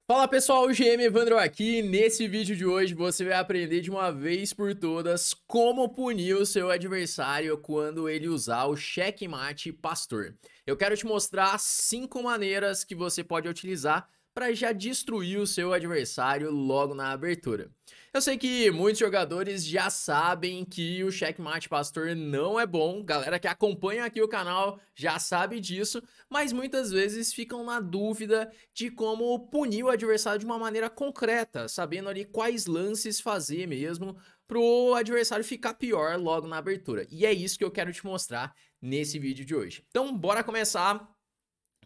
Fala pessoal, o GM Evandro aqui. Nesse vídeo de hoje você vai aprender de uma vez por todas como punir o seu adversário quando ele usar o Checkmate Pastor. Eu quero te mostrar 5 maneiras que você pode utilizar para já destruir o seu adversário logo na abertura. Eu sei que muitos jogadores já sabem que o Checkmate Pastor não é bom, galera que acompanha aqui o canal já sabe disso, mas muitas vezes ficam na dúvida de como punir o adversário de uma maneira concreta, sabendo ali quais lances fazer mesmo pro adversário ficar pior logo na abertura. E é isso que eu quero te mostrar nesse vídeo de hoje. Então, bora começar.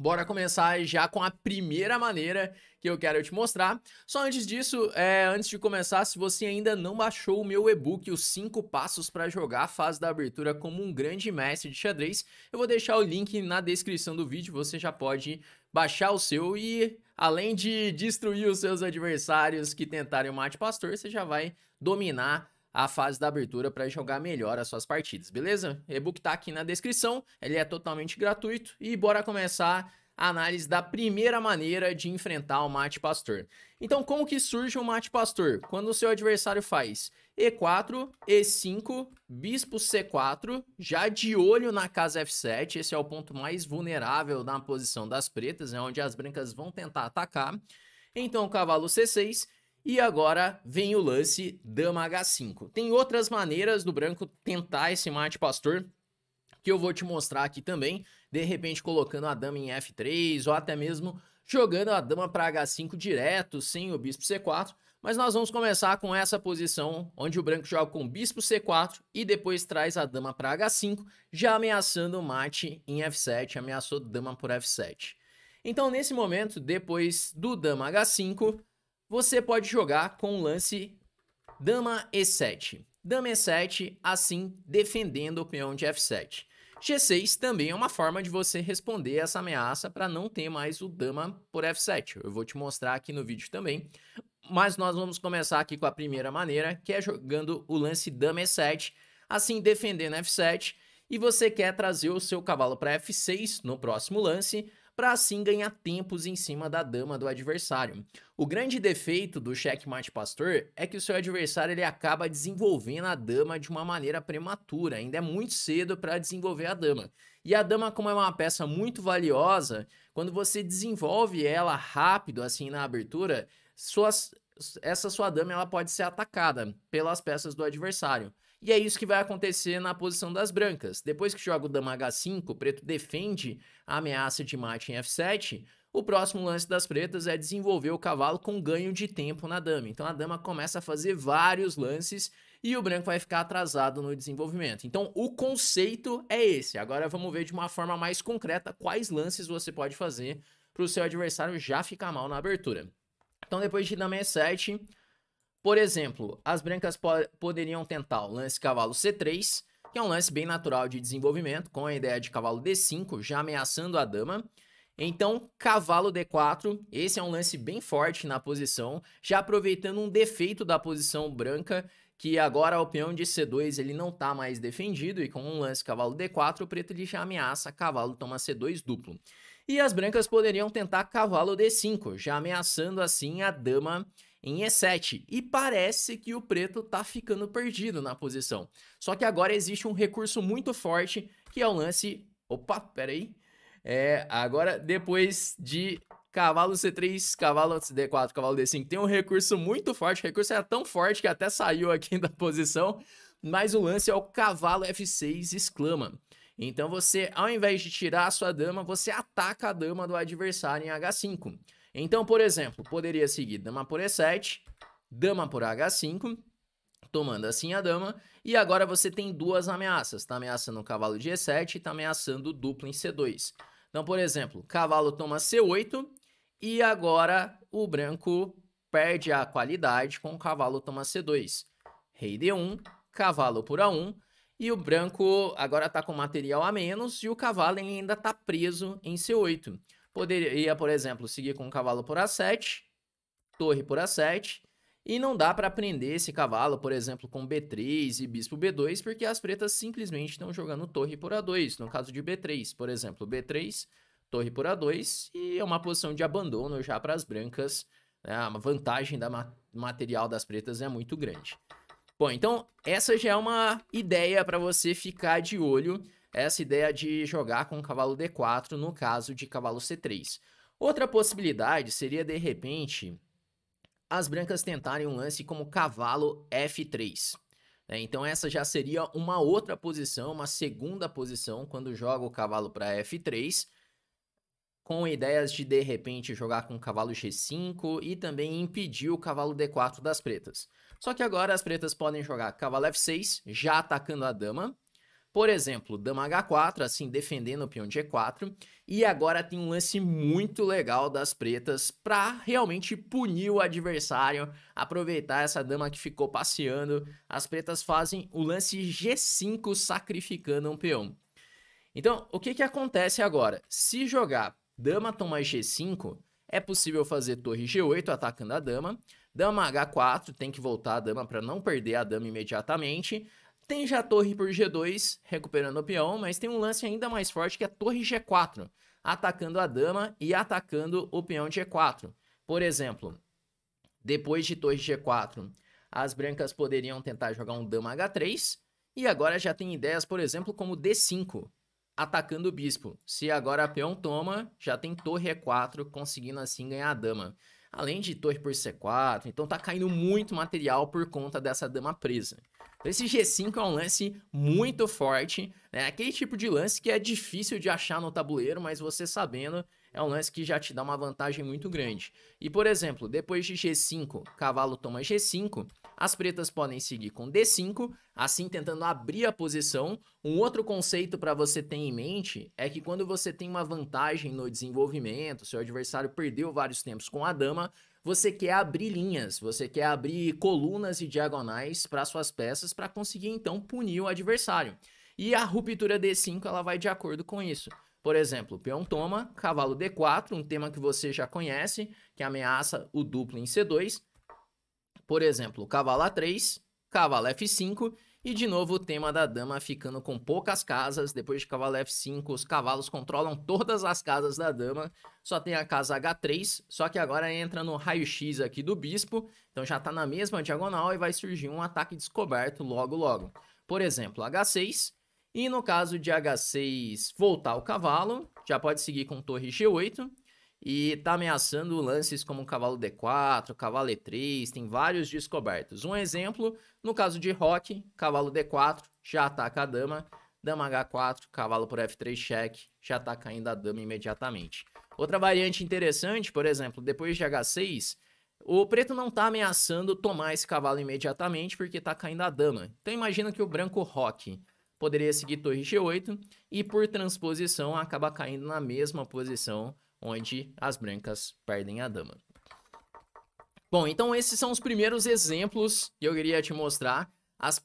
Bora começar já com a primeira maneira que eu quero te mostrar. Só antes disso, antes de começar, se você ainda não baixou o meu e-book, os 5 passos para jogar a fase da abertura como um grande mestre de xadrez, eu vou deixar o link na descrição do vídeo, você já pode baixar o seu e, além de destruir os seus adversários que tentarem o mate pastor, você já vai dominar a fase da abertura para jogar melhor as suas partidas, beleza? O e-book tá aqui na descrição, ele é totalmente gratuito e bora começar a análise da primeira maneira de enfrentar o mate pastor. Então, como que surge o mate pastor? Quando o seu adversário faz E4, E5, bispo C4, já de olho na casa F7, esse é o ponto mais vulnerável na posição das pretas, é onde as brancas vão tentar atacar. Então, o cavalo C6... E agora vem o lance dama H5. Tem outras maneiras do branco tentar esse mate pastor, que eu vou te mostrar aqui também. De repente colocando a dama em F3 ou até mesmo jogando a dama para H5 direto, sem o bispo C4. Mas nós vamos começar com essa posição, onde o branco joga com bispo C4 e depois traz a dama para H5, já ameaçando o mate em F7, ameaçou dama por F7. Então nesse momento, depois do dama H5... você pode jogar com o lance dama E7. Dama E7, assim defendendo o peão de F7. G6 também é uma forma de você responder essa ameaça para não ter mais o dama por F7. Eu vou te mostrar aqui no vídeo também. Mas nós vamos começar aqui com a primeira maneira, que é jogando o lance dama E7, assim defendendo F7. E você quer trazer o seu cavalo para F6 no próximo lance, para assim ganhar tempos em cima da dama do adversário. O grande defeito do checkmate pastor é que o seu adversário ele acaba desenvolvendo a dama de uma maneira prematura, ainda é muito cedo para desenvolver a dama. E a dama, como é uma peça muito valiosa, quando você desenvolve ela rápido assim na abertura, essa sua dama ela pode ser atacada pelas peças do adversário. E é isso que vai acontecer na posição das brancas. Depois que joga o dama H5, o preto defende a ameaça de mate em F7, o próximo lance das pretas é desenvolver o cavalo com ganho de tempo na dama. Então a dama começa a fazer vários lances e o branco vai ficar atrasado no desenvolvimento. Então o conceito é esse. Agora vamos ver de uma forma mais concreta quais lances você pode fazer para o seu adversário já ficar mal na abertura. Então depois de dama E7... por exemplo, as brancas poderiam tentar o lance cavalo C3, que é um lance bem natural de desenvolvimento, com a ideia de cavalo D5, já ameaçando a dama. Então, cavalo D4, esse é um lance bem forte na posição, já aproveitando um defeito da posição branca, que agora o peão de C2 ele não está mais defendido, e com um lance cavalo D4, o preto ele já ameaça cavalo toma C2 duplo. E as brancas poderiam tentar cavalo D5, já ameaçando assim a dama em E7, e parece que o preto tá ficando perdido na posição. Só que agora existe um recurso muito forte, que é o lance... opa, peraí. Agora depois de cavalo C3, cavalo D4, cavalo D5, tem um recurso muito forte, o recurso é tão forte que até saiu aqui da posição, mas o lance é o cavalo F6 exclama. Então você, ao invés de tirar a sua dama, você ataca a dama do adversário em H5. Então, por exemplo, poderia seguir dama por E7, dama por H5, tomando assim a dama, e agora você tem duas ameaças, tá ameaçando o cavalo de E7 e tá ameaçando o duplo em C2. Então, por exemplo, cavalo toma C8, e agora o branco perde a qualidade com o cavalo toma C2. Rei D1, cavalo por A1, e o branco agora tá com material a menos, e o cavalo ainda tá preso em C8. Poderia, por exemplo, seguir com o cavalo por A7, torre por A7, e não dá para prender esse cavalo, por exemplo, com B3 e bispo B2, porque as pretas simplesmente estão jogando torre por A2, no caso de B3, por exemplo, B3, torre por A2, e é uma posição de abandono já para as brancas né? A vantagem da material das pretas é muito grande. Bom, então essa já é uma ideia para você ficar de olho, essa ideia de jogar com cavalo D4 no caso de cavalo C3. Outra possibilidade seria, de repente, as brancas tentarem um lance como cavalo F3. Né? Então essa já seria uma outra posição, uma segunda posição, quando joga o cavalo para F3, com ideias de repente, jogar com o cavalo G5 e também impedir o cavalo D4 das pretas. Só que agora as pretas podem jogar cavalo F6, já atacando a dama. Por exemplo, dama H4, assim, defendendo o peão de G4. E agora tem um lance muito legal das pretas para realmente punir o adversário, aproveitar essa dama que ficou passeando. As pretas fazem o lance G5, sacrificando um peão. Então, o que acontece agora? Se jogar dama toma G5, é possível fazer torre G8 atacando a dama. Dama H4, tem que voltar a dama para não perder a dama imediatamente. Tem já torre por G2, recuperando o peão, mas tem um lance ainda mais forte que é torre G4, atacando a dama e atacando o peão de G4. Por exemplo, depois de torre G4, as brancas poderiam tentar jogar um dama H3, e agora já tem ideias, por exemplo, como D5, atacando o bispo. Se agora a peão toma, já tem torre E4, conseguindo assim ganhar a dama. Além de torre por C4, então tá caindo muito material por conta dessa dama presa. Esse G5 é um lance muito forte, né? Aquele tipo de lance que é difícil de achar no tabuleiro, mas você sabendo, é um lance que já te dá uma vantagem muito grande. E, por exemplo, depois de G5, cavalo toma G5, as pretas podem seguir com D5, assim tentando abrir a posição. Um outro conceito para você ter em mente é que quando você tem uma vantagem no desenvolvimento, seu adversário perdeu vários tempos com a dama, você quer abrir linhas, você quer abrir colunas e diagonais para suas peças para conseguir então punir o adversário. E a ruptura D5 ela vai de acordo com isso. Por exemplo, peão toma, cavalo D4, um tema que você já conhece, que ameaça o duplo em C2. Por exemplo, cavalo A3, cavalo F5 e de novo o tema da dama ficando com poucas casas. Depois de cavalo F5, os cavalos controlam todas as casas da dama. Só tem a casa H3, só que agora entra no raio-x aqui do bispo. Então já tá na mesma diagonal e vai surgir um ataque descoberto logo logo. Por exemplo, H6. E no caso de H6 voltar o cavalo, já pode seguir com torre G8. E tá ameaçando lances como cavalo D4, cavalo E3, tem vários descobertos. Um exemplo, no caso de roque, cavalo D4, já ataca a dama, dama H4, cavalo por F3 cheque, já tá caindo a dama imediatamente. Outra variante interessante, por exemplo, depois de H6, o preto não tá ameaçando tomar esse cavalo imediatamente porque tá caindo a dama. Então imagina que o branco roque poderia seguir torre G8 e por transposição acaba caindo na mesma posição onde as brancas perdem a dama. Bom, então esses são os primeiros exemplos que eu queria te mostrar. As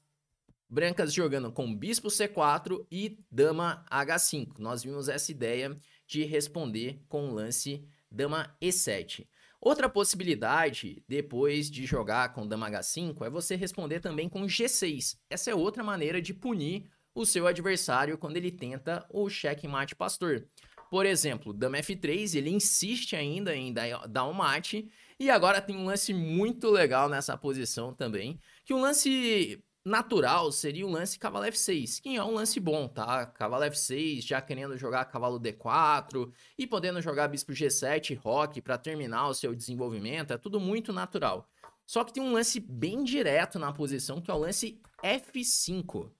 brancas jogando com bispo C4 e dama H5. Nós vimos essa ideia de responder com o lance dama E7. Outra possibilidade, depois de jogar com dama H5, é você responder também com G6. Essa é outra maneira de punir o seu adversário quando ele tenta o checkmate pastor. Por exemplo, dama F3, ele insiste ainda em dar um mate. E agora tem um lance muito legal nessa posição também, que um lance natural seria o lance cavalo F6, que é um lance bom, tá? Cavalo F6, já querendo jogar cavalo D4 e podendo jogar bispo G7 e roque para terminar o seu desenvolvimento, é tudo muito natural. Só que tem um lance bem direto na posição, que é o lance F5.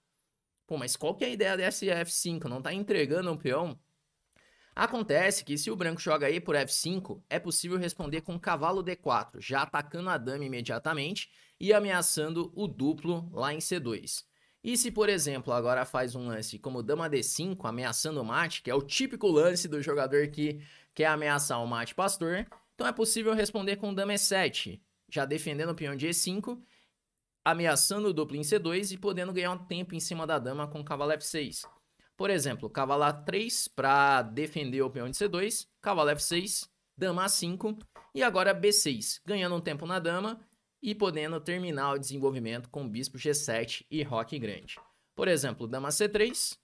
Pô, mas qual que é a ideia desse F5? Não tá entregando um peão? Acontece que se o branco joga E por F5, é possível responder com cavalo D4, já atacando a dama imediatamente e ameaçando o duplo lá em C2. E se, por exemplo, agora faz um lance como dama D5, ameaçando o mate, que é o típico lance do jogador que quer ameaçar o mate pastor, então é possível responder com dama E7, já defendendo o peão de E5, ameaçando o duplo em C2 e podendo ganhar um tempo em cima da dama com cavalo F6. Por exemplo, cavalo A3 para defender o peão de C2, cavalo F6, dama A5 e agora B6, ganhando um tempo na dama e podendo terminar o desenvolvimento com bispo G7 e roque grande. Por exemplo, dama C3,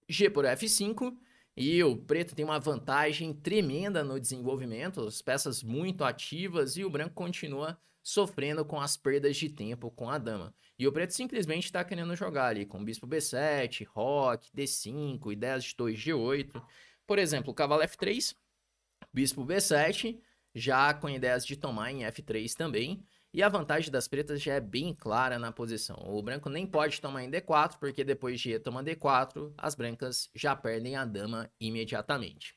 G por F5 E o preto tem uma vantagem tremenda no desenvolvimento, as peças muito ativas e o branco continua sofrendo com as perdas de tempo com a dama. E o preto simplesmente está querendo jogar ali com bispo B7, roque, D5, ideias de torre G8. Por exemplo, o cavalo F3, bispo B7, já com ideias de tomar em F3 também. E a vantagem das pretas já é bem clara na posição. O branco nem pode tomar em D4, porque depois de E toma D4, as brancas já perdem a dama imediatamente.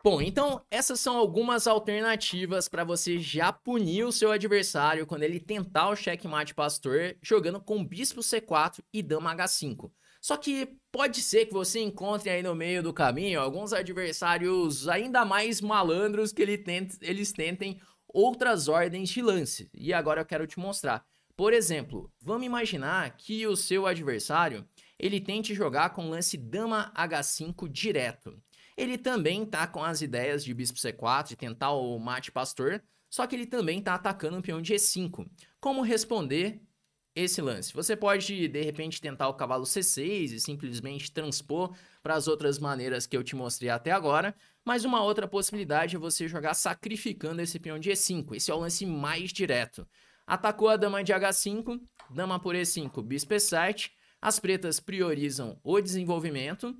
Bom, então essas são algumas alternativas para você já punir o seu adversário quando ele tentar o checkmate pastor jogando com bispo C4 e dama H5. Só que pode ser que você encontre aí no meio do caminho alguns adversários ainda mais malandros que eles tentem outras ordens de lance. E agora eu quero te mostrar. Por exemplo, vamos imaginar que o seu adversário ele tente jogar com lance dama H5 direto. Ele também tá com as ideias de bispo C4, de tentar o mate pastor, só que ele também tá atacando o peão de E5. Como responder esse lance? Você pode, de repente, tentar o cavalo C6 e simplesmente transpor para as outras maneiras que eu te mostrei até agora, mas uma outra possibilidade é você jogar sacrificando esse peão de E5. Esse é o lance mais direto. Atacou a dama de H5, dama por E5, bispo E7, as pretas priorizam o desenvolvimento,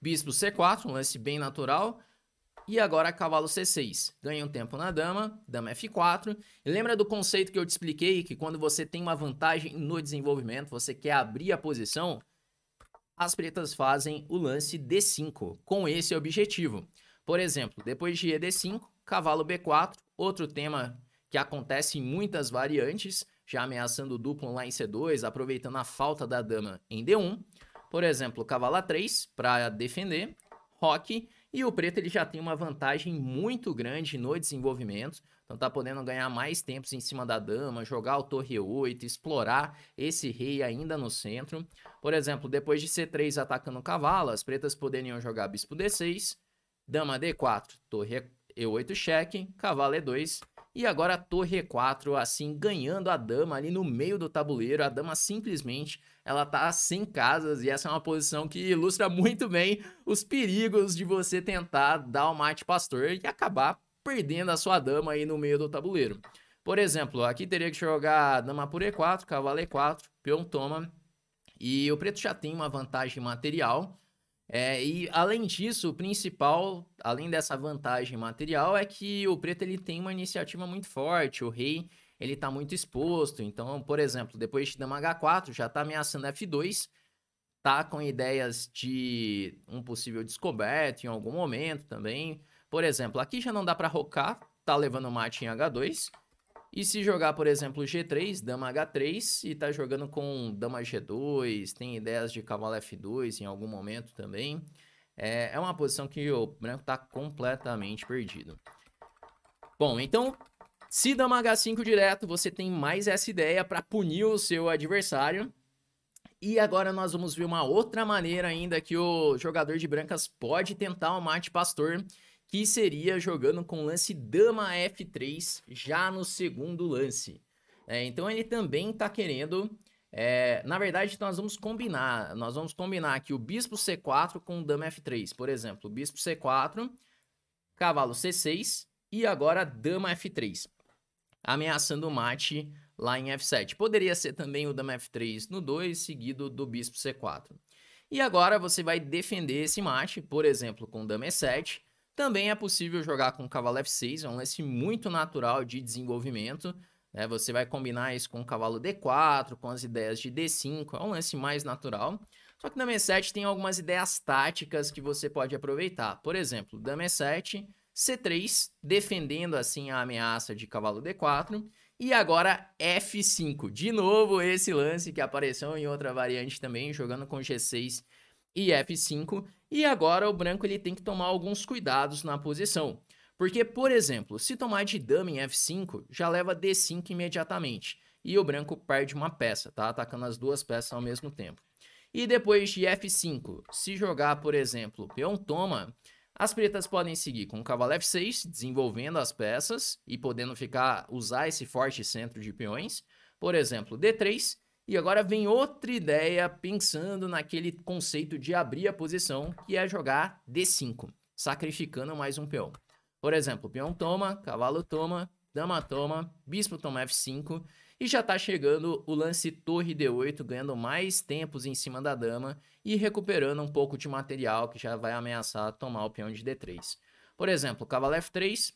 bispo C4, um lance bem natural. E agora cavalo C6. Ganha um tempo na dama, dama F4. E lembra do conceito que eu te expliquei, que quando você tem uma vantagem no desenvolvimento, você quer abrir a posição, as pretas fazem o lance D5, com esse objetivo. Por exemplo, depois de ED5, cavalo B4, outro tema que acontece em muitas variantes, já ameaçando o duplo lá em C2, aproveitando a falta da dama em D1. Por exemplo, cavalo A3 para defender, roque, e o preto ele já tem uma vantagem muito grande no desenvolvimento, então tá podendo ganhar mais tempos em cima da dama, jogar o torre E8, explorar esse rei ainda no centro. Por exemplo, depois de C3 atacando o cavalo, as pretas poderiam jogar bispo D6, dama D4, torre E8 cheque, cavalo E2, e agora a torre E4, assim, ganhando a dama ali no meio do tabuleiro. A dama simplesmente, ela tá sem casas e essa é uma posição que ilustra muito bem os perigos de você tentar dar o mate pastor e acabar perdendo a sua dama aí no meio do tabuleiro. Por exemplo, aqui teria que jogar dama por E4, cavalo E4, peão toma, e o preto já tem uma vantagem material. E além disso, o principal, além dessa vantagem material, é que o preto ele tem uma iniciativa muito forte, o rei ele tá muito exposto, então, por exemplo, depois de dama H4, já tá ameaçando F2, tá com ideias de um possível descoberto em algum momento também. Por exemplo, aqui já não dá pra rocar, tá levando mate em H2, e se jogar, por exemplo, G3, dama H3, e tá jogando com dama G2, tem ideias de cavalo F2 em algum momento também, é uma posição que o branco tá completamente perdido. Bom, então, se dama H5 direto, você tem mais essa ideia para punir o seu adversário. E agora nós vamos ver uma outra maneira ainda que o jogador de brancas pode tentar o mate pastor, que seria jogando com lance dama F3 já no segundo lance. Então ele também está querendo... na verdade, nós vamos combinar aqui o bispo C4 com dama F3. Por exemplo, bispo C4, cavalo C6 e agora dama F3. Ameaçando o mate lá em F7. Poderia ser também o dama F3 no 2, seguido do bispo C4. E agora você vai defender esse mate, por exemplo, com dama E7. Também é possível jogar com cavalo F6, é um lance muito natural de desenvolvimento. Você vai combinar isso com o cavalo D4, com as ideias de D5, é um lance mais natural. Só que dama E7 tem algumas ideias táticas que você pode aproveitar. Por exemplo, dama E7, C3, defendendo assim a ameaça de cavalo D4. E agora F5, de novo esse lance que apareceu em outra variante também, jogando com G6 e F5. E agora o branco ele tem que tomar alguns cuidados na posição. Porque, por exemplo, se tomar de dama em F5, já leva D5 imediatamente. E o branco perde uma peça, tá? Atacando as duas peças ao mesmo tempo. E depois de F5, se jogar, por exemplo, peão toma... As pretas podem seguir com o cavalo F6, desenvolvendo as peças e podendo usar esse forte centro de peões. Por exemplo, D3 E agora vem outra ideia pensando naquele conceito de abrir a posição, que é jogar D5, sacrificando mais um peão. Por exemplo, peão toma, cavalo toma, dama toma, bispo toma F5 e já tá chegando o lance torre D8, ganhando mais tempos em cima da dama e recuperando um pouco de material que já vai ameaçar tomar o peão de D3. Por exemplo, cavalo F3,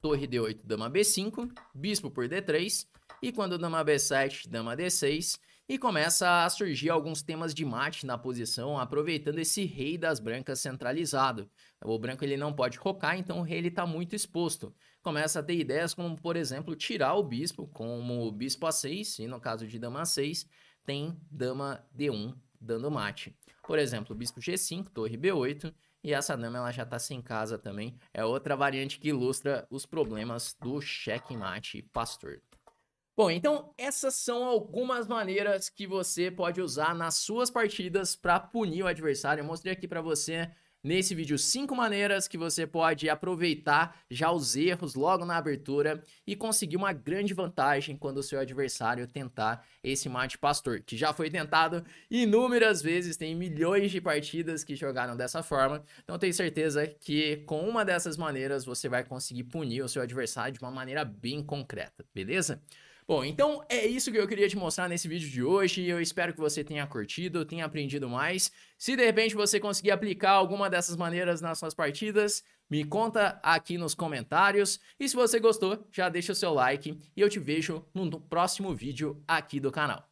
torre D8, dama B5, bispo por D3 e quando dama B7, dama D6 e começa a surgir alguns temas de mate na posição, aproveitando esse rei das brancas centralizado. O branco ele não pode rocar, então o rei está muito exposto. Começa a ter ideias como, por exemplo, tirar o bispo, como o bispo A6, e no caso de dama A6, tem dama D1 dando mate. Por exemplo, bispo G5, torre B8, e essa dama ela já está sem casa também. É outra variante que ilustra os problemas do checkmate pastor. Bom, então essas são algumas maneiras que você pode usar nas suas partidas para punir o adversário. Eu mostrei aqui para você nesse vídeo 5 maneiras que você pode aproveitar já os erros logo na abertura e conseguir uma grande vantagem quando o seu adversário tentar esse mate pastor, que já foi tentado inúmeras vezes, tem milhões de partidas que jogaram dessa forma, então tenho certeza que com uma dessas maneiras você vai conseguir punir o seu adversário de uma maneira bem concreta, beleza? Bom, então é isso que eu queria te mostrar nesse vídeo de hoje. Eu espero que você tenha curtido, tenha aprendido mais. Se de repente você conseguir aplicar alguma dessas maneiras nas suas partidas, me conta aqui nos comentários. E se você gostou, já deixa o seu like e eu te vejo no próximo vídeo aqui do canal.